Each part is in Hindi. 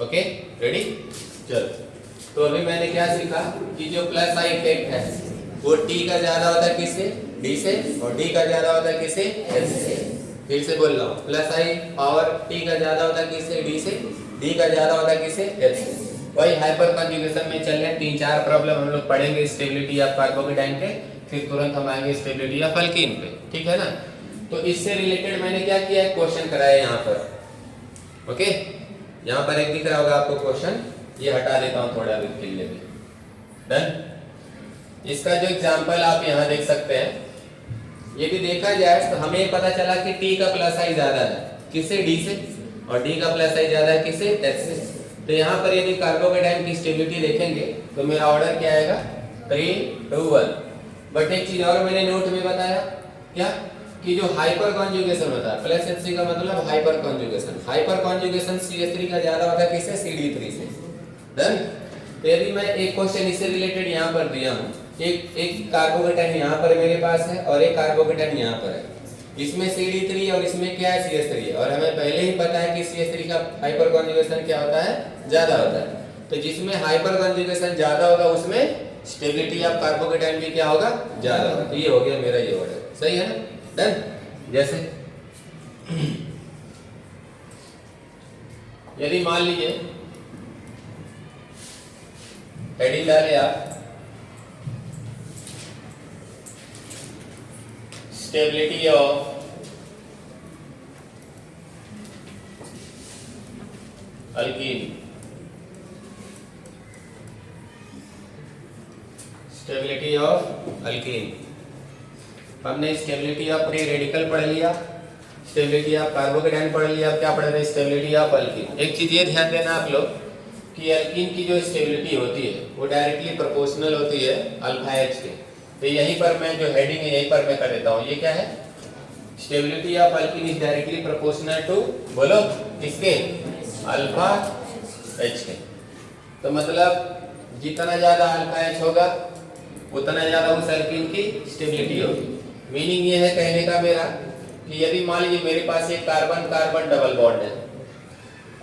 Okay ready. चलो तो अभी मैंने क्या सीखा कि जो प्लस आई इफेक्ट है वो टी का ज्यादा होता है किससे, डी से, और डी का ज्यादा होता है किससे, एच से। फिर से बोल रहा हूँ, प्लस आई पावर टी का ज्यादा होता है किससे, डी से, डी का ज्यादा होता है किससे, एच से। वही हाइपर कंजुगेशन में चल रहे हैं, 3-4 प्रॉब्लम हम लोग पढ़ेंगे स्टेबिलिटी ऑफ कार्बोकेटाइन के, फिर तुरंत हम आएंगे स्टेबिलिटी ऑफ अल्कीन पे, ठीक है ना। तो इससे रिलेटेड मैंने क्या किया है, क्वेश्चन कराया यहाँ पर। ओके, यहाँ पर एक दिख रहा होगा आपको क्वेश्चन, ये हटा देता हूँ थोड़ा अभी के लिए भी। डन। इसका जो एग्जांपल आप यहाँ देख सकते हैं, यदि देखा जाए तो हमें पता चला कि टी का प्लस आई ज्यादा है किससे, डी से, और डी का प्लस आई ज्यादा है किससे, एच से। तो यहाँ पर यदि कार्बोकेटाइन की स्टेबिलिटी देखेंगे तो मेरा ऑर्डर क्या आएगा, 3, 2, 1। बट एक चीज और मैंने नोट में बताया क्या, कि जो हाइपर कॉन्जुगेशन होता है, प्लस एच सी का मतलब hyper conjugation, hyper conjugation CH3 का ज्यादा होता है किससे, CD3 से। डन। तो यदि मैं एक क्वेश्चन इससे रिलेटेड यहाँ पर दिया हूँ, एक कार्बोकेटाइन यहाँ पर मेरे पास है और एक कार्बोकेटाइन यहाँ पर है, इसमें CD3 और इसमें क्या है, CH3 है, और हमें पहले ही पता है कि CH3 का हाइपर कॉन्जुगेशन क्या होता है, ज्यादा होता है। तो जिसमें हाइपर कॉन्जुगेशन ज्यादा होगा उसमें स्टेबिलिटी ऑफ कार्बोकेटाइन भी क्या होगा, ज्यादा होगा। तो ये हो गया मेरा ये ऑर्डर, सही है ना। डन। जैसे यदि मान लीजिए हेडिंग डाले आप stability of alkyne, stability of alkyne. हमने स्टेबिलिटी ऑफ फ्री रेडिकल पढ़ लिया, स्टेबिलिटी ऑफ कार्बोकेटाइन पढ़ लिया, अब क्या पढ़ रहे हैं, स्टेबिलिटी ऑफ अल्कीन। एक चीज ये ध्यान देना आप लोग कि अल्कीन की जो स्टेबिलिटी होती है वो डायरेक्टली प्रोपोर्शनल होती है अल्फा एच के। तो यहीं पर मैं जो हेडिंग है यहीं पर मैं कर देता हूँ, ये क्या है, stability of alkene is directly proportional to, बोलो किसके, अल्फा एच के। तो मतलब जितना ज्यादा अल्फा एच होगा उतना ज्यादा उस अल्कीन की स्टेबिलिटी होगी। मीनिंग ये है कहने का मेरा कि यदि मान लीजिए मेरे पास एक कार्बन कार्बन डबल बॉन्ड है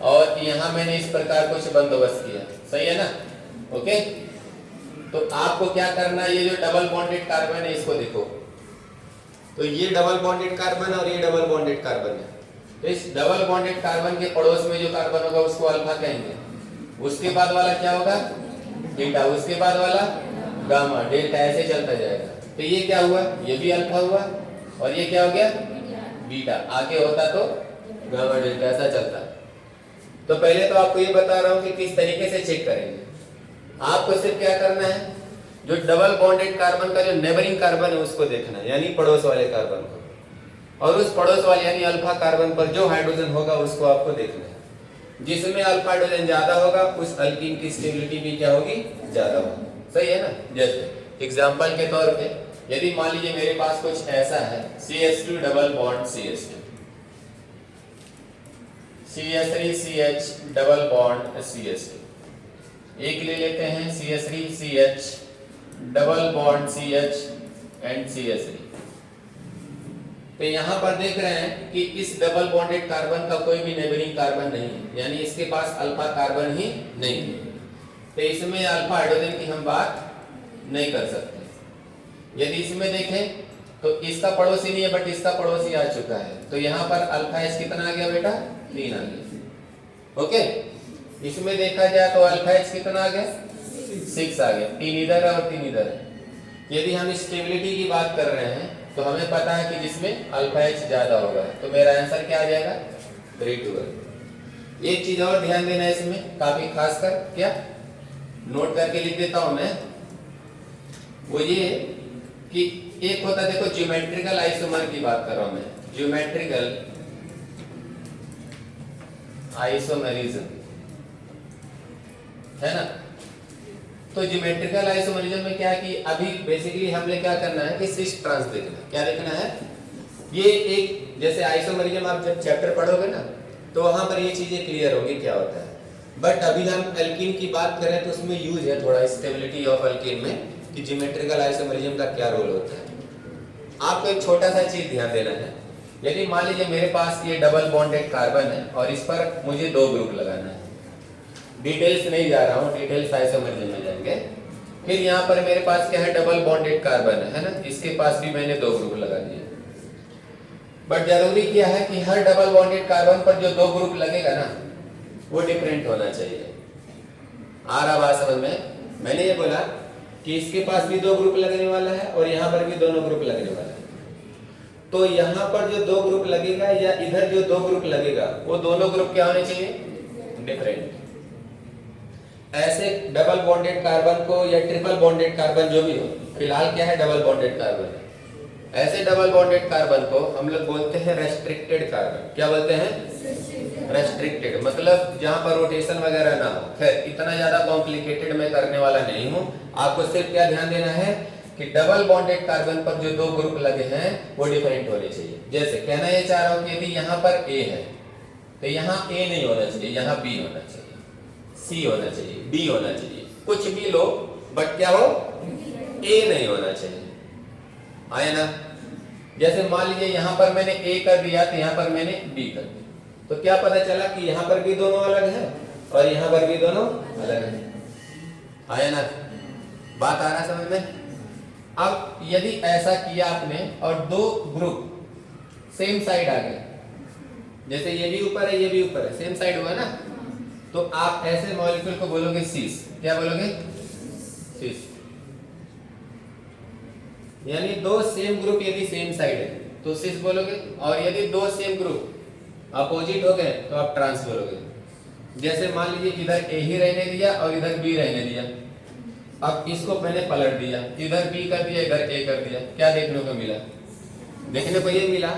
और यहाँ मैंने इस प्रकार कुछ बंदोबस्त किया, सही है ना, ओके। तो आपको क्या करना है, ये जो डबल बॉन्डेड कार्बन है इसको देखो, तो ये डबल बॉन्डेड कार्बन और ये डबल बॉन्डेड कार्बन है। तो इस डबल बॉन्डेड कार्बन के पड़ोस में जो कार्बन होगा उसको अल्फा कहेंगे, उसके बाद वाला क्या होगा, बीटा, उसके बाद वाला गामा, डेल्टा, ऐसे चलता जाएगा। तो ये क्या हुआ, ये भी अल्फा हुआ, और ये क्या हो गया, बीटा। आगे होता तो गामा डेल्टा, ऐसा चलता। तो पहले तो आपको ये बता रहा हूं कि किस तरीके से चेक करेंगे। आपको सिर्फ क्या करना है, जो डबल बॉन्डेड कार्बन का जो नेबरिंग कार्बन है उसको देखना है, यानी पड़ोस वाले कार्बन को, और उस पड़ोस वाले यानी अल्फा कार्बन पर जो हाइड्रोजन होगा उसको आपको देखना है। जिसमें अल्फा हाइड्रोजन ज्यादा होगा उस अल्कीन की स्टेबिलिटी भी क्या होगी, ज्यादा होगी, सही है ना। जैसे एग्जांपल के तौर पे यदि मान लीजिए मेरे पास कुछ ऐसा है, CH2 double bond CH2, CH3 CH double bond CH2, एक ले लेते हैं CH3 CH double bond CH and CH3। तो यहाँ पर देख रहे हैं कि इस डबल बॉन्डेड कार्बन का कोई भी नेबरिंग कार्बन नहीं है, यानी इसके पास अल्फा कार्बन ही नहीं है। तो इसमें अल्फा हाइड्रोजन की हम बात नहीं कर सकते। यदि इसमें देखें तो इसका पड़ोसी नहीं है बट इसका पड़ोसी आ चुका है, तो यहाँ पर अल्फा एच कितना आ गया बेटा, 3 आ गया, ओके। इसमें देखा जाए तो अल्फा एच कितना आ गया, 6 आ गया, 3 इधर है और 3 इधर है। यदि हम स्टेबिलिटी की बात कर रहे हैं तो हमें पता है कि जिसमें अल्फा एच ज्यादा होगा, तो मेरा आंसर क्या आ जाएगा, 3 to 1। एक चीज और ध्यान देना है इसमें, काफी खास कर क्या नोट करके लिख देता हूं मैं, वो ये कि एक होता है, देखो ज्योमेट्रिकल आइसोमर की बात कर रहा हूं मैं, ज्योमेट्रिकल आइसोमेरिज्म है ना। तो ज्योमेट्रिकल आइसोमेरिज्म में क्या है कि अभी बेसिकली हमने क्या करना है कि सिस ट्रांस देखना है। क्या देखना है, ये एक जैसे आइसोमेरिज्म आप जब चैप्टर पढ़ोगे ना तो वहां पर ये चीजें क्लियर होगी क्या होता है। बट अभी हम अल्कीन की बात करें तो उसमें यूज है थोड़ा स्टेबिलिटी ऑफ अल्कीन में कि ज्योमेट्रिकल आइसोमेरिज्म का क्या रोल होता है। आपको एक छोटा सा चीज ध्यान देना है, यदि मान लीजिए मेरे पास ये डबल बॉन्डेड कार्बन है और इस पर मुझे 2 ग्रुप लगाना है, डिटेल्स नहीं जा रहा हूँ, डिटेल्स आइसोमर्स में जाएंगे। फिर यहाँ पर मेरे पास क्या है, डबल बॉन्डेड कार्बन है ना, इसके पास भी मैंने 2 ग्रुप लगा दिए। बट जरूरी क्या है कि हर डबल बॉन्डेड कार्बन पर जो 2 ग्रुप लगेगा ना वो डिफरेंट होना चाहिए। आ रहा बात समझ में? मैंने ये बोला कि इसके पास भी 2 ग्रुप लगने वाला है और यहाँ पर भी दोनों ग्रुप लगने वाला है। तो यहाँ पर जो 2 ग्रुप लगेगा या इधर जो 2 ग्रुप लगेगा वो दोनों ग्रुप क्या होने चाहिए, डिफरेंट। ऐसे डबल बॉन्डेड कार्बन को या ट्रिपल बॉन्डेड कार्बन जो भी हो, फिलहाल क्या है डबल बॉन्डेड कार्बन, ऐसे डबल बॉन्डेड कार्बन को हम लोग बोलते हैं रेस्ट्रिक्टेड कार्बन। क्या बोलते हैं? रेस्ट्रिक्टेड, मतलब जहां पर रोटेशन वगैरह ना हो। खैर इतना ज्यादा कॉम्प्लिकेटेड मैं करने वाला नहीं हूं, आपको सिर्फ क्या ध्यान देना है कि डबल बॉन्डेड कार्बन पर जो 2 ग्रुप लगे हैं वो डिफरेंट होने चाहिए। जैसे कहना ये चाह रहा हूं कि यदि यहाँ पर A है तो यहाँ A नहीं होना चाहिए, यहाँ B होना चाहिए, C होना चाहिए, D होना चाहिए, कुछ भी लो बट क्या हो, A नहीं होना चाहिए। आया ना? जैसे मान लीजिए यहाँ पर मैंने A कर दिया तो यहाँ पर मैंने B कर दिया, तो क्या पता चला कि यहाँ पर भी दोनों अलग है और यहाँ पर भी दोनों अलग है। आया ना? बात आ रहा समझ में? अब यदि ऐसा किया आपने और 2 ग्रुप सेम साइड आ गए, जैसे ये भी ऊपर है ये भी ऊपर है, सेम साइड हुआ ना, तो आप ऐसे मॉलिक्यूल को बोलोगे सीस। क्या बोलोगे? सीस। यानी 2 सेम ग्रुप यदि सेम साइड है तो सिस बोलोगे, और यदि 2 सेम ग्रुप अपोजिट हो गए तो आप ट्रांस बोलोगे। जैसे मान लीजिए इधर A ही रहने दिया और इधर B रहने दिया, अब इसको मैंने पलट दिया, इधर B कर दिया इधर A कर दिया, क्या देखने को मिला? देखने को ये मिला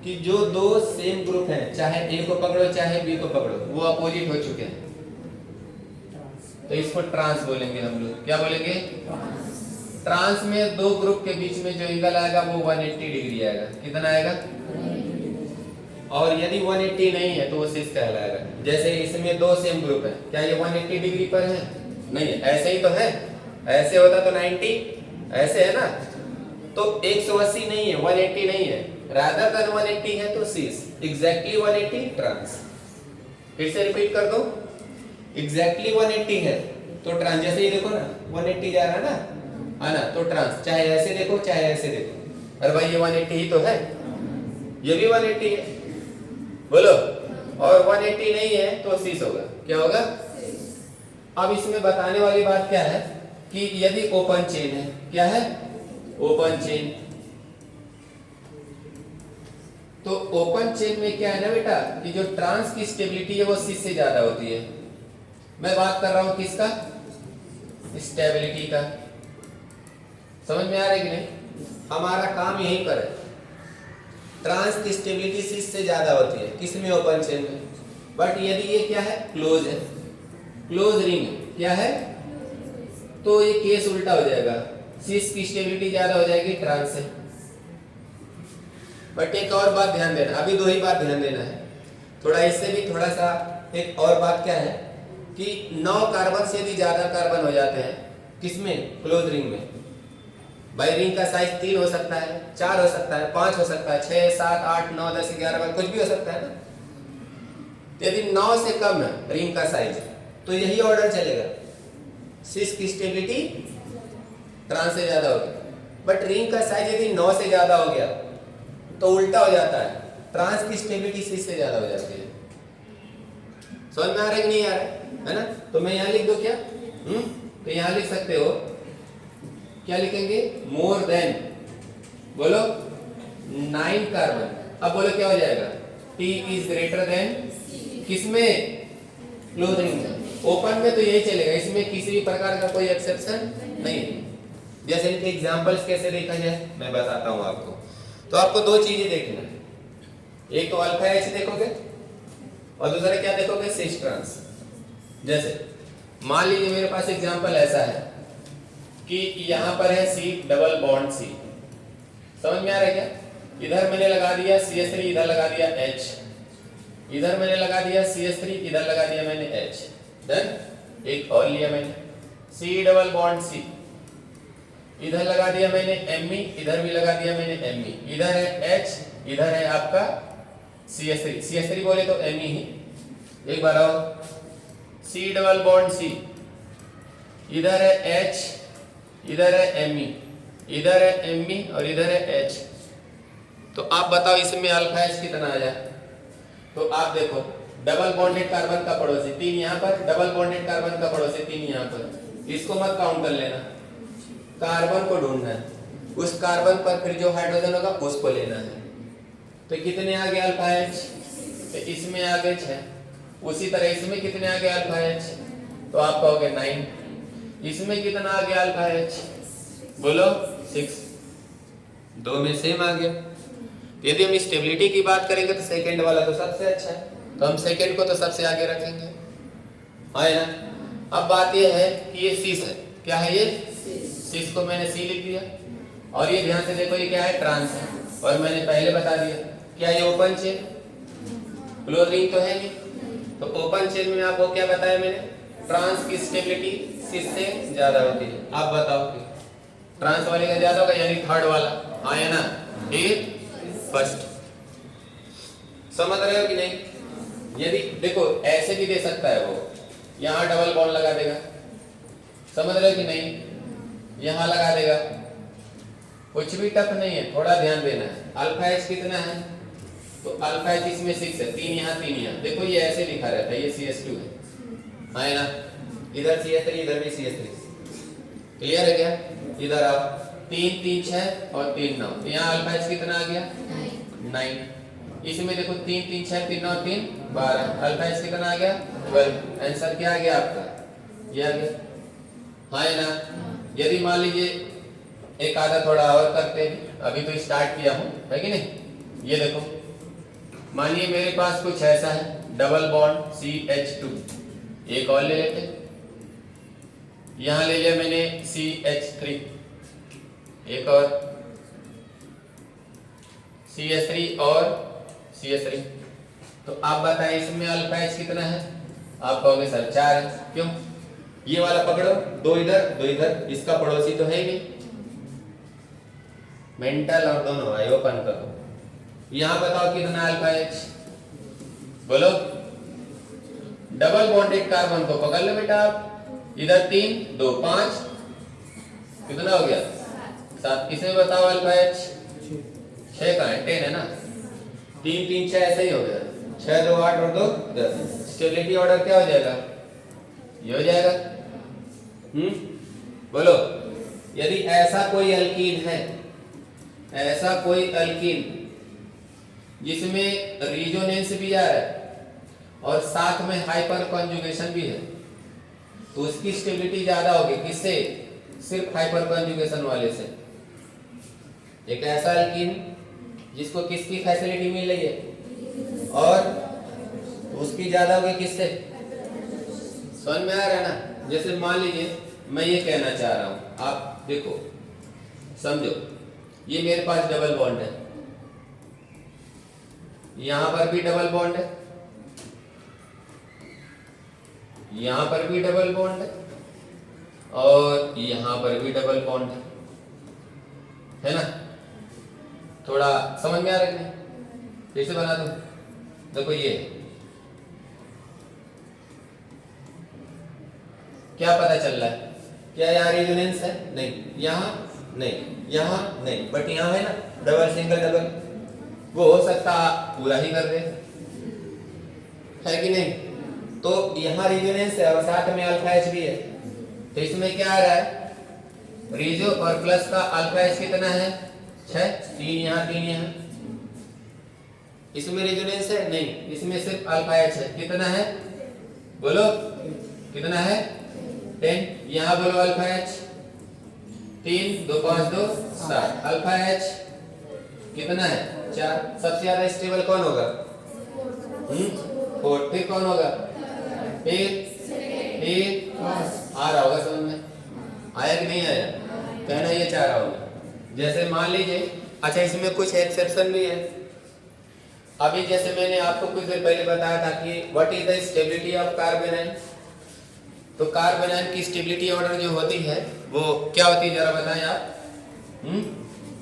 कि जो 2 सेम ग्रुप हैं, चाहे A को पकड़ो चाहे B को पकड़ो, वो अपोजिट हो चुके हैं, तो इसको ट्रांस बोलेंगे हम लोग। क्या बोलेंगे? ट्रांस में 2 ग्रुप के बीच में जो एंगल आएगा वो 180 डिग्री आएगा। कितना आएगा? और यदि 180 नहीं है तो वो सिस कहलाएगा। जैसे इसमें 2 सेम ग्रुप है, क्या ये 180 डिग्री पर है? नहीं है, ऐसे ही तो है, ऐसे होता तो 90, ऐसे है ना, तो 180 नहीं है, 180 नहीं है, रादर देन 180 है तो सिस, एग्जैक्टली 180 ट्रांस। फिर से रिपीट कर दो, एग्जैक्टली 180 है तो ट्रांस, जैसे ही देखो ना 180 जा रहा है ना, है ना, तो ट्रांस, चाहे ऐसे देखो चाहे ऐसे देखो। अरे भाई ये 180 ही तो है, ये भी 180 है, बोलो, और 180 नहीं है तो सिस होगा। क्या होगा? अब इसमें बताने वाली बात क्या है कि यदि ओपन चेन है, क्या है? ओपन चेन, तो ओपन चेन में क्या है ना बेटा कि जो ट्रांस की स्टेबिलिटी है वो सिस से ज्यादा होती है। मैं बात कर रहा हूं किसका? स्टेबिलिटी का। समझ में आ रहा है कि नहीं? हमारा काम यहीं पर है, ट्रांस की स्टेबिलिटी सिस से ज्यादा होती है, किसमें? ओपन चेन में। बट यदि ये क्या है? क्लोज है, क्लोज रिंग है, क्या है? तो ये केस उल्टा हो जाएगा, सिस की स्टेबिलिटी ज्यादा हो जाएगी ट्रांस से। बट एक और बात ध्यान देना, अभी 2 ही बात ध्यान देना है, थोड़ा इससे भी थोड़ा सा एक और बात क्या है कि 9 कार्बन से यदि ज्यादा कार्बन हो जाते हैं, किसमें? क्लोज रिंग में। भाई रिंग का साइज 3 हो सकता है, 4 हो सकता है, 5 हो सकता है, 6, 7, 8, 9, 10, 11, कुछ भी हो सकता है ना। तो यदि 9 से कम है रिंग का साइज तो यही ऑर्डर चलेगा, सिस की स्टेबिलिटी ट्रांस से ज्यादा होगी। बट रिंग का साइज यदि 9 से ज्यादा हो गया तो उल्टा हो जाता है, ट्रांस की स्टेबिलिटी सिस से ज्यादा हो जाती है। समझ में आ रहा है कि नहीं आ रहा है ना? तो मैं यहाँ लिख दूं क्या? तो यहाँ लिख सकते हो, क्या लिखेंगे? मोर देन, बोलो 9 कार्बन। अब बोलो क्या हो जाएगा? T इज ग्रेटर देन, किसमें? क्लोज रिंग में। ओपन में तो यही चलेगा, इसमें किसी भी प्रकार का कोई एक्सेप्शन नहीं है। जैसे इनके एग्जांपल्स कैसे देखा जाए मैं बताता हूं आपको। तो आपको 2 चीजें देखना है, एक तो अल्फा एच देखोगे और दूसरा क्या देखोगे? Cis trans. जैसे मान लीजिए मेरे पास एग्जांपल ऐसा है कि यहाँ पर है C डबल बॉन्ड C। समझ में आ रहा है क्या? इधर मैंने लगा दिया CH3, इधर लगा दिया H, इधर मैंने लगा दिया CH3, इधर लगा दिया मैंने H। डन। एक और लिया मैंने C डबल बॉन्ड C, इधर लगा दिया मैंने Me, इधर भी लगा दिया मैंने Me, इधर है H, इधर है आपका CH3 बोले तो Me ही। एक बार आओ, सी डबल बॉन्ड सी, इधर है H, इधर है Me, इधर है Me और इधर है H। तो आप बताओ इसमें अल्फा H कितना आ जाए। तो आप देखो डबल बॉन्डेड कार्बन का पड़ोसी 3 यहाँ पर, डबल बॉन्डेड कार्बन का पड़ोसी 3 यहाँ पर, इसको मत काउंट कर लेना, कार्बन को ढूंढना है, उस कार्बन पर फिर जो हाइड्रोजन होगा उसको लेना है। तो कितने आ गए अल्फा H, तो इसमें आ गए 6। उसी तरह इसमें कितने आ गए अल्फा H, तो आप कहोगे 9। इसमें कितना आ गया अल्फा H, बोलो 6। 2 में सेम आ गया। यदि हम स्टेबिलिटी की बात करेंगे तो सेकंड वाला तो सबसे अच्छा है, तो हम सेकंड को तो सबसे आगे रखेंगे, है ना। अब बात यह है कि ये सीस है, क्या है ये सीस, को मैंने सी लिख दिया। और ये ध्यान से देखो ये क्या है, ट्रांस है, और मैंने पहले बता दिया क्या ये ओपन चेन, क्लोज रिंग तो है नहीं। तो ओपन चेन में आपको क्या बताया मैंने, ट्रांस की स्टेबिलिटी सीस से ज्यादा होती है। आप बताओ कि ट्रांस वाले का ज्यादा होगा, यानी थर्ड वाला आया ना, ये फर्स्ट। समझ रहे हो कि नहीं। यदि देखो ऐसे भी दे सकता है वो, यहाँ डबल बॉन्ड लगा देगा, समझ रहे हो कि नहीं, यहाँ लगा देगा, कुछ भी टफ नहीं है, थोड़ा ध्यान देना है। अल्फा H कितना है, तो अल्फा H इसमें 6 है, 3 यहाँ 3 यहाँ, देखो ये ऐसे लिखा रहता है, ये CH2 है ना, इधर CH3 इधर भी CH3। क्लियर है क्या। इधर आओ, 3 3 6 और 3 9, यहाँ अल्फा H कितना आ गया 9। इसमें देखो 3 3 6 3 9 3 12, अल्फा H कितना आ गया 12। आंसर क्या आ गया आपका, ये आ गया, है ना। यदि मान लीजिए एक आधा थोड़ा और करते हैं, अभी तो स्टार्ट किया हूं, है कि नहीं। ये देखो मानिए मेरे पास कुछ ऐसा है, डबल बॉन्ड CH2, एक और ले लेते, यहां ले लिया मैंने CH3, एक और CH3 और CH3। तो आप बताएं इसमें अल्फा H कितना है, आप कहोगे सर 4 है। क्यों, ये वाला पकड़ो, 2 इधर, इसका पड़ोसी तो है ही नहीं, मेंटल और दोनों भाई ओपन करो। यहां बताओ कितना अल्फा H, बोलो। डबल बॉन्डेड कार्बन को पकड़ लो बेटा आप, इधर 3 2 5, कितना हो गया 7। किसे बताओ अल्फा H, 6 का है, 10 है ना, 3 3 6 ऐसे ही हो गया, 6 2 8 और 2 10। स्टेबिलिटी ऑर्डर क्या हो जाएगा, ये हो जाएगा। बोलो। यदि ऐसा कोई अल्कीन है, ऐसा कोई अल्कीन जिसमें रिजोनेंस भी आ रहा है और साथ में हाइपर कॉन्जुगेशन भी है, तो उसकी स्टेबिलिटी ज्यादा होगी, किससे, सिर्फ हाइपर कॉन्जुगेशन वाले से। एक ऐसा अल्कीन जिसको किसकी फैसिलिटी मिल रही है और उसकी ज्यादा होगी किससे, समझ में आ रहा है ना। जैसे मान लीजिए मैं ये कहना चाह रहा हूं, आप देखो समझो, ये मेरे पास डबल बॉन्ड है, यहां पर भी डबल बॉन्ड है, यहां पर भी डबल बॉन्ड है, और यहां पर भी डबल बॉन्ड है ना। थोड़ा समझ में आ रहा है, फिर से बना दूं, देखो ये क्या पता चल रहा है, क्या यहाँ रेजोनेंस है, नहीं, यहाँ नहीं, यहाँ नहीं, बट यहाँ है ना डबल सिंगल डबल, वो हो सकता पूरा ही कर दे, है कि नहीं। तो यहाँ रेजोनेंस है और साथ में अल्फा H भी है, तो इसमें क्या आ रहा है, रिजो और प्लस का अल्फा H कितना है 6, 3 यहाँ 3 यहाँ। इसमें रेजोनेंस है नहीं, इसमें सिर्फ अल्फा H है, कितना है बोलो, कितना है 10। यहाँ बोलो अल्फा H, 3 2 5 2 7, अल्फा H कितना है 4। सबसे ज्यादा स्टेबल कौन होगा, 4। फिर कौन होगा, फिर आ रहा होगा समझ में, आया कि नहीं आया, कहना ये चाह रहा होगा। जैसे मान लीजिए, अच्छा इसमें कुछ एक्सेप्शन भी है। अभी जैसे मैंने आपको कुछ देर पहले बताया था कि what is the stability of carbanion, तो कार्बोनाइन की स्टेबिलिटी ऑर्डर जो होती है वो क्या होती है, जरा बताएं आप,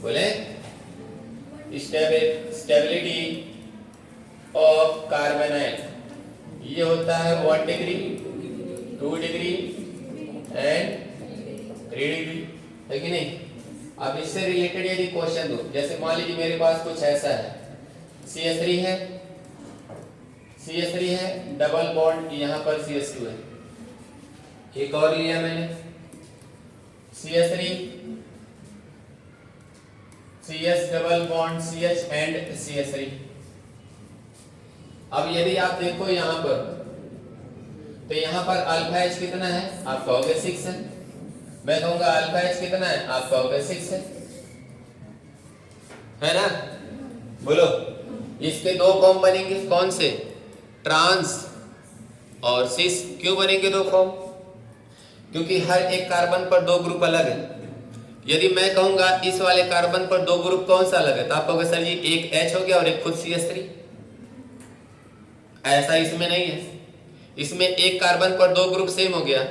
बोले। स्टेबिलिटी ऑफ कार्बोनाइन ये होता है 1 डिग्री 2 डिग्री एंड 3 डिग्री, है कि नहीं। अब इससे रिलेटेड यदि क्वेश्चन दो, जैसे मान लीजिए मेरे पास कुछ ऐसा है, CH3 है, CH3 है, डबल बॉन्ड यहाँ पर CH2 है, एक और लिया मैंने CH3 CH double bond CH and CH3। अब यदि आप देखो यहाँ पर, तो यहाँ पर अल्फा H कितना है, आप कहोगे 6 है, मैं कहूंगा अल्फा H कितना है, आप कहोगे 6 है ना। बोलो, इसके दो फॉर्म बनेंगे, कौन से, ट्रांस और सिस। क्यों बनेंगे दो फॉर्म, क्योंकि हर एक कार्बन पर दो ग्रुप अलग है। यदि मैं कहूंगा इस वाले कार्बन पर दो ग्रुप कौन सा अलग है, तो आप कहोगे सर जी एक H हो गया और एक खुद CH3। ऐसा इसमें नहीं है, इसमें एक कार्बन पर दो ग्रुप सेम हो गया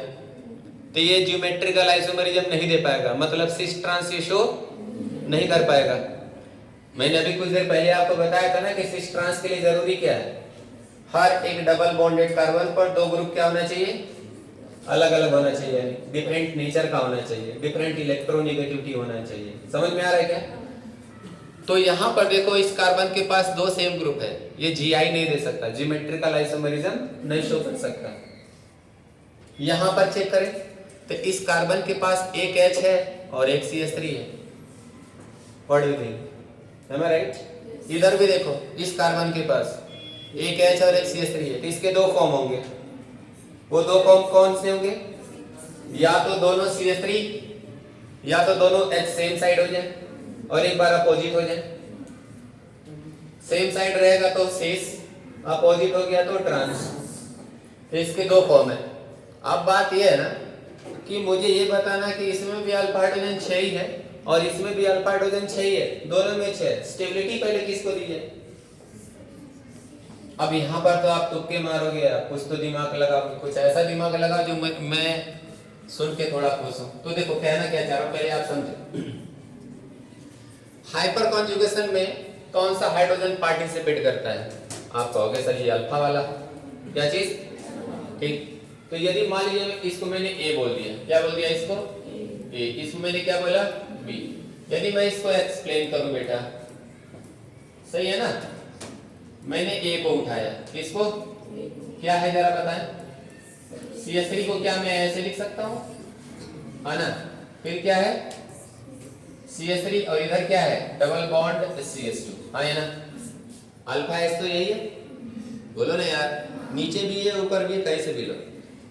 तो ये ज्योमेट्रिकल आइसोमरिज्म नहीं दे पाएगा, मतलब सिस ट्रांस ये शो नहीं कर पाएगा। मैंने अभी कुछ देर पहले आपको बताया था ना कि सिस ट्रांस के लिए जरूरी क्या है, हर एक डबल बॉन्डेड कार्बन पर दो ग्रुप क्या होना चाहिए, अलग अलग होना चाहिए, डिफरेंट नेचर का होना चाहिए, डिफरेंट इलेक्ट्रोनेगेटिविटी होना चाहिए। समझ में आ रहा है क्या। तो यहाँ पर देखो इस कार्बन के पास दो सेम ग्रुप है, ये GI नहीं दे सकता, ज्योमेट्रिकल आइसोमरिज्म नहीं शो कर सकता। यहाँ पर चेक करें तो इस कार्बन के पास एक H है और एक CH3 है। What do you think, am I right? इधर भी देखो इस कार्बन के पास एक H और एक CH3 है, तो इसके दो फॉर्म होंगे। वो दो फॉर्म कौन से होंगे, या तो दोनों CH3 या तो दोनों H सेम साइड हो जाए और एक बार अपोजिट हो जाए। सेम साइड रहेगा तो सिस, अपोजिट हो गया तो ट्रांस। इसके दो फॉर्म है। अब बात यह है ना कि मुझे ये बताना कि इसमें भी अल्फा हाइड्रोजन 6 ही है और इसमें भी अल्फा हाइड्रोजन 6 ही है, दोनों में 6। स्टेबिलिटी पहले किसको दी जाए। अब यहाँ पर तो आप तुक्के मारोगे, आप कुछ तो दिमाग लगाओ, कुछ ऐसा दिमाग लगाओ जो मैं सुन के थोड़ा खुश हूं। तो देखो कहना क्या चाह रहा हूं, पहले आप समझो। हाइपर कॉन्जुगेशन में कौन सा हाइड्रोजन पार्टिसिपेट करता है, आप कहोगे सर ये अल्फा वाला, क्या चीज, ठीक। तो यदि मान लीजिए इसको मैंने A बोल दिया, क्या बोल दिया इसको A, इसको मैंने क्या बोला B। यदि मैं इसको एक्सप्लेन करूं बेटा, सही है ना, मैंने A को उठाया, इसको क्या है जरा बताएं। CH3 को क्या मैं ऐसे लिख सकता हूं, है ना, फिर क्या है CH3 और इधर क्या है डबल बॉन्ड CH2, है ना। अल्फा H तो यही है, बोलो ना यार, नीचे भी है ऊपर भी है, कैसे भी लो।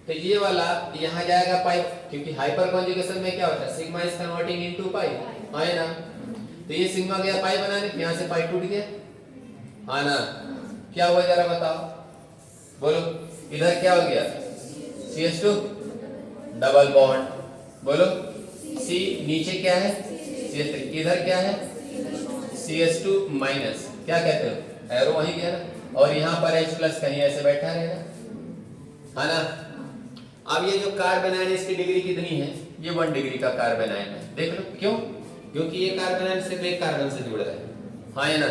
तो ये वाला यहाँ जाएगा पाई, क्योंकि हाइपर कॉन्जुगेशन में क्या होता है, सिग्मा इज कन्वर्टिंग इनटू पाई, है ना। तो ये सिग्मा गया पाई बनाने, यहाँ से पाई टूट गया, है ना। क्या हुआ जरा बताओ, बोलो। इधर क्या हो गया CH2 डबल बॉन्ड, बोलो। C नीचे क्या है CH3, इधर क्या है CH2 माइनस, क्या कहते हो एरो वहीं गया ना, और यहाँ पर H प्लस कहीं ऐसे बैठा रहेगा, है ना। अब ये जो कार्बन आयन इसकी डिग्री कितनी है, ये 1 डिग्री का कार्बन आयन है, देख लो। क्यों, क्योंकि ये कार्बन आयन सिर्फ एक कार्बन से जुड़ रहा है, हाँ है ना।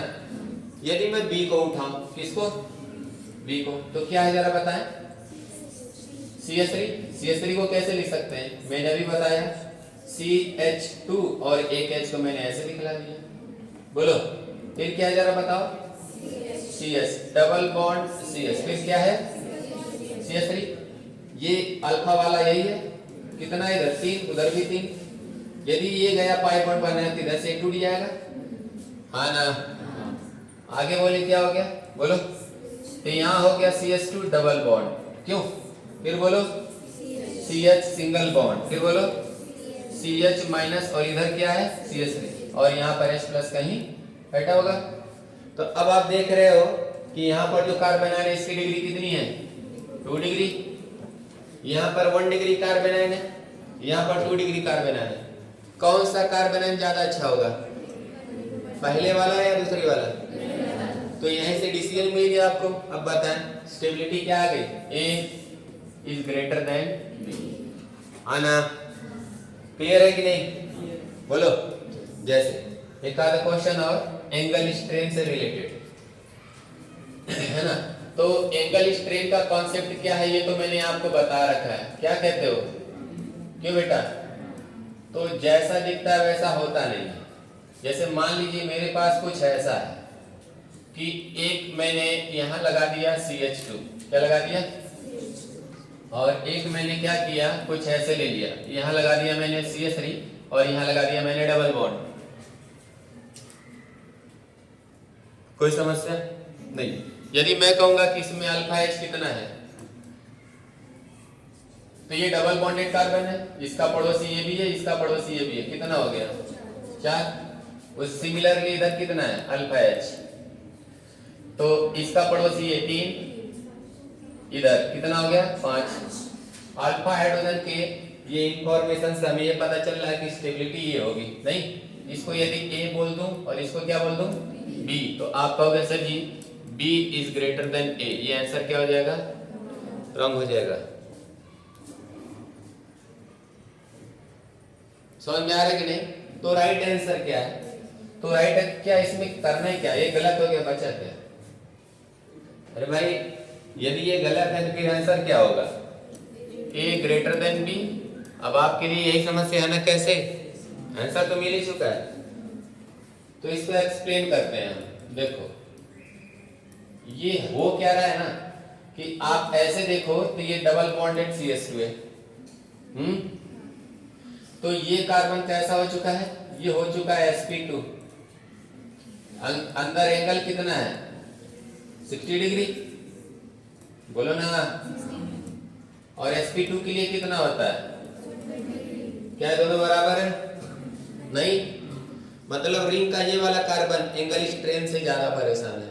यदि मैं B को उठाऊं, किसको B को, तो क्या है जरा बताएं, CH3 को कैसे लिख सकते हैं, मैंने अभी बताया CH2 और एक H को मैंने ऐसे लिखला दिया, बोलो। फिर क्या है जरा बताओ, CS डबल बॉन्ड CS, फिर क्या है CH3, ये अल्फा वाला यही है, कितना इधर 3, उधर भी 3। यदि ये गया पाई बॉन्ड बनाया तो इधर से एक टूट जाएगा, हाँ ना। आगे बोले क्या हो गया, बोलो। तो यहाँ हो गया CH2 डबल बॉन्ड, क्यों, फिर बोलो CH सिंगल बॉन्ड, फिर बोलो CH माइनस, और इधर क्या है CH3, और यहाँ पर H प्लस कहीं बैठा होगा। तो अब आप देख रहे हो कि यहाँ पर जो कार्बन आयन है इसकी डिग्री कितनी है 2 डिग्री, यहाँ पर 1 डिग्री कार्बन आयन है, यहाँ पर 2 डिग्री कार्बन आयन है। कौन सा कार्बन आयन ज्यादा अच्छा होगा, पहले वाला या दूसरी वाला। तो यहीं से डिसीजन मिल गया आपको। अब बताएं स्टेबिलिटी क्या आ गई, A is greater then B, आना क्लियर है कि नहीं, बोलो। जैसे एक आधा क्वेश्चन और एंगल स्ट्रेन से रिलेटेड है ना। तो एंगल स्ट्रेन का कॉन्सेप्ट क्या है ये तो मैंने आपको बता रखा है। क्या कहते हो? क्यों बेटा? तो जैसा दिखता है वैसा होता नहीं है। जैसे मान लीजिए मेरे पास कुछ ऐसा है कि एक मैंने यहां लगा दिया CH2, क्या लगा दिया, और एक मैंने क्या किया, कुछ ऐसे ले लिया, यहां लगा दिया मैंने CH3 और यहां लगा दिया मैंने डबल बॉन्ड। कोई समस्या नहीं। यदि मैं कहूंगा कि इसमें अल्फा H कितना है, तो ये डबल बॉन्डेड कार्बन है, इसका पड़ोसी ये भी है, इसका पड़ोसी ये भी है, कितना हो गया 4। उस सिमिलरली इधर कितना है अल्फा H, तो इसका पड़ोसी ये 3, इधर कितना हो गया 5। अल्फा हाइड्रोजन के ये इंफॉर्मेशन से हमें ये पता चल रहा है कि स्टेबिलिटी ये होगी। नहीं, इसको यदि A बोल दूं और इसको क्या बोल दूं B, तो आप कहोगे sir ji B is greater than A, ये आंसर क्या हो जाएगा, रॉन्ग हो जाएगा। समझ में आ रहा है कि नहीं? तो राइट आंसर क्या है? तो राइट क्या इसमें करना है क्या, ये गलत हो गया, बचा क्या? अरे भाई यदि ये गलत है तो फिर आंसर क्या होगा, A ग्रेटर देन B। अब आपके लिए यही समस्या है ना, कैसे? आंसर तो मिल ही चुका है, तो इसको एक्सप्लेन करते हैं हम। देखो ये हो क्या रहा है ना कि आप ऐसे देखो तो ये डबल बॉन्डेड CH2 है, तो ये कार्बन कैसा हो चुका है, ये हो चुका है sp2। अंदर एंगल कितना है 60 डिग्री, बोलो ना। और sp2 के लिए कितना होता है, क्या है दोनों बराबर है? नहीं, मतलब रिंग का ये वाला कार्बन एंगल स्ट्रेन से ज्यादा परेशान है,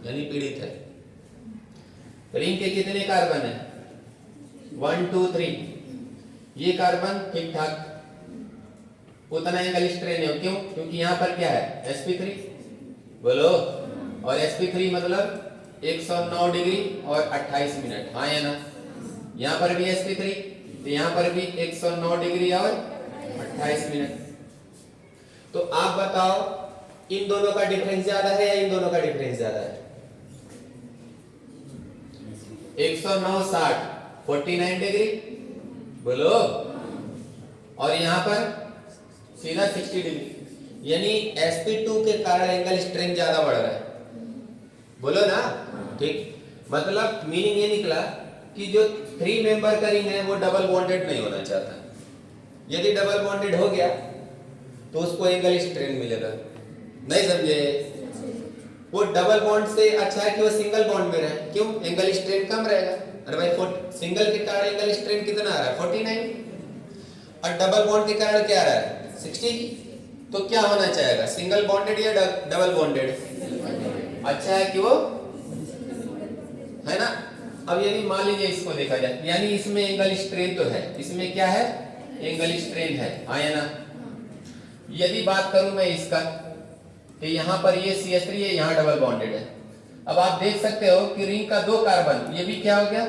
यानी पीड़ित है। रिंग के कितने कार्बन है 1 2 3, ये कार्बन ठीक ठाक उतना एंगल स्ट्रेन है, क्यों? क्योंकि यहाँ पर क्या है sp3, बोलो। और sp3 मतलब 109 डिग्री और 28 मिनट, हाँ या ना? यहाँ पर भी sp3, तो यहाँ पर भी 109 डिग्री और 28 मिनट। तो आप बताओ इन दोनों का डिफरेंस ज्यादा है या इन दोनों का डिफरेंस ज्यादा है? 109 60 49 डिग्री, बोलो। और यहाँ पर सीधा 60 डिग्री, यानी sp2 के कारण एंगल स्ट्रेन ज्यादा बढ़ रहा है, बोलो ना। ठीक, मतलब मीनिंग ये निकला कि जो 3 मेंबर का रिंग है वो डबल बॉन्डेड नहीं होना चाहता। यदि डबल बॉन्डेड हो गया तो उसको एंगल स्ट्रेन मिलेगा। नहीं समझे? वो डबल बॉन्ड से अच्छा है कि वो सिंगल बॉन्ड में रहे, क्यों? एंगल स्ट्रेन कम रहेगा। अरे भाई सिंगल के कारण एंगल स्ट्रेन कितना आ रहा है 49, और डबल बॉन्ड के कारण क्या आ रहा है 60। तो क्या होना चाहेगा, सिंगल बॉन्डेड या डबल बॉन्डेड? अच्छा है कि वो है ना। अब यदि मान लीजिए इसको देखा जाए, यानी इसमें एंगल स्ट्रेन तो है, इसमें क्या है एंगल स्ट्रेन है, हाँ या ना। यदि बात करूं मैं इसका, तो यहां पर ये CH3 है, यहां डबल बॉन्डेड है। अब आप देख सकते हो कि रिंग का 2 कार्बन, ये भी क्या हो गया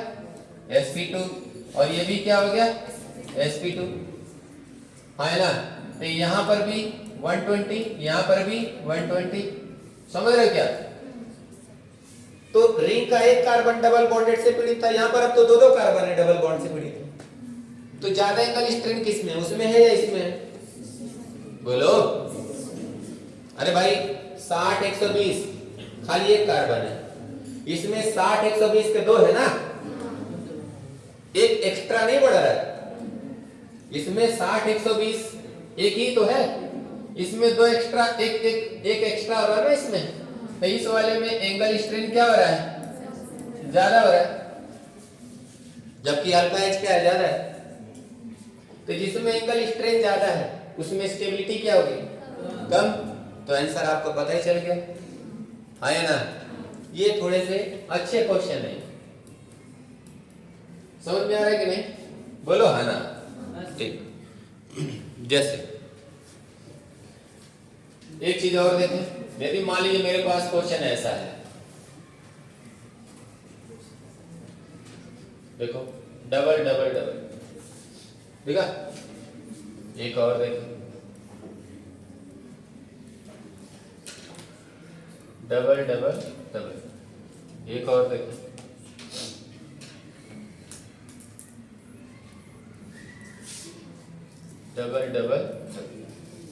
sp2 और ये भी क्या हो गया sp2, हाँ ना। तो यहां पर भी 120, यहां पर भी 120, समझ रहे हो क्या? तो रिंग का एक कार्बन डबल बॉन्डेड से पीड़ित था, यहां पर अब तो 2 कार्बन है डबल बॉन्ड से पीड़ित। तो ज्यादा एंगल स्ट्रेन किसमें, उसमें है या इसमें है, बोलो। अरे भाई 60 120 खाली एक कार्बन है, इसमें 60 120 के 2 है ना, एक एक्स्ट्रा नहीं बढ़ रहा है। इसमें 60 120 एक ही तो है, इसमें 2 एक्स्ट्रा, एक एक्स्ट्रा हो रहा है ना इसमें। तो इस वाले में एंगल स्ट्रेन क्या हो रहा है, ज्यादा हो रहा है, जबकि अल्फा H क्या है, ज्यादा है। तो जिसमें एंगल स्ट्रेन ज्यादा है उसमें स्टेबिलिटी क्या होगी, कम। तो आंसर आपको पता ही चल गया, है ना। ये थोड़े से अच्छे क्वेश्चन है, समझ में आ रहा है कि नहीं, बोलो है ना। ठीक, जैसे एक चीज और देखें, यदि मान लीजिए मेरे पास क्वेश्चन ऐसा है, देखो डबल डबल डबल, ठीक है। एक और देखो डबल डबल डबल, एक और देखो डबल डबल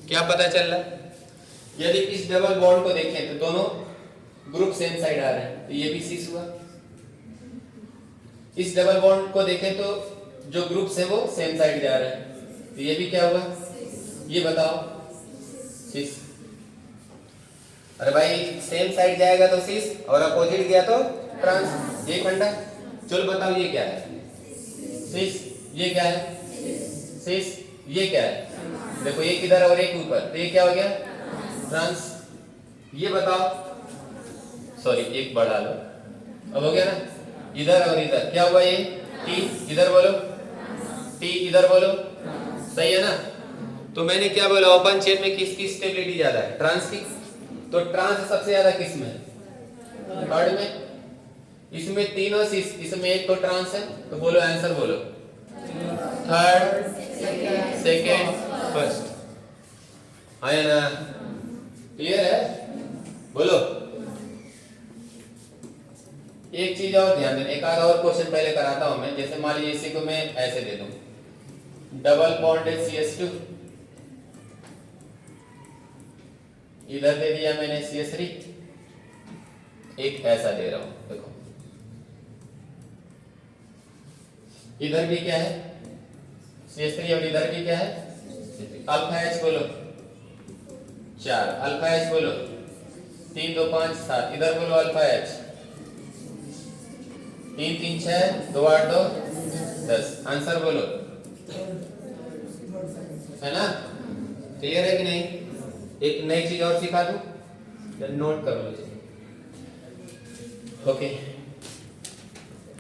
क्या पता चल रहा है? यदि इस डबल बॉन्ड को देखें तो दोनों ग्रुप सेम साइड आ रहे हैं, तो ये भी सिस हुआ। इस डबल बॉन्ड को देखें तो जो ग्रुप्स है वो सेम साइड जा रहे हैं, तो ये भी क्या हुआ? ये बताओ, सिस। अरे भाई सेम साइड जाएगा तो सिस और अपोजिट गया तो ट्रांस। ये फंडा। चलो बताओ ये क्या है? सिस। ये क्या है? सिस। ये क्या है? देखो एक इधर और एक ऊपर, तो ये क्या हो गया? ट्रांस। ये बताओ, सॉरी एक बढ़ा लो, अब हो गया ना? इधर और इधर क्या हुआ? ये टी। इधर बोलो टी, इधर बोलो, सही है ना? तो मैंने क्या बोला, ओपन चेन में किसकी स्टेबिलिटी ज्यादा है? ट्रांस की। तो ट्रांस सबसे ज्यादा किस में? थर्ड में। इसमें तीनों सिस, इसमें एक तो ट्रांस है, तो बोलो आंसर बोलो। Third, second, first. आया ना? क्लियर है? बोलो। एक चीज और ध्यान देना, एक आधा और क्वेश्चन पहले कराता हूं मैं। जैसे मान लीजिए इसी को मैं ऐसे दे दूं, डबल बॉन्डेड CH2, इधर दे दिया मैंने CH3, एक ऐसा दे रहा हूं, देखो इधर भी क्या है? CH3 और इधर भी क्या है? अल्फा H बोलो 4, अल्फा H बोलो 3 2 5 7, इधर बोलो अल्फा H 3 3 6 2 8 2 10। आंसर बोलो, है ना? क्लियर है कि नहीं? एक नई चीज और सिखा दूं, नोट कर लो। ओके।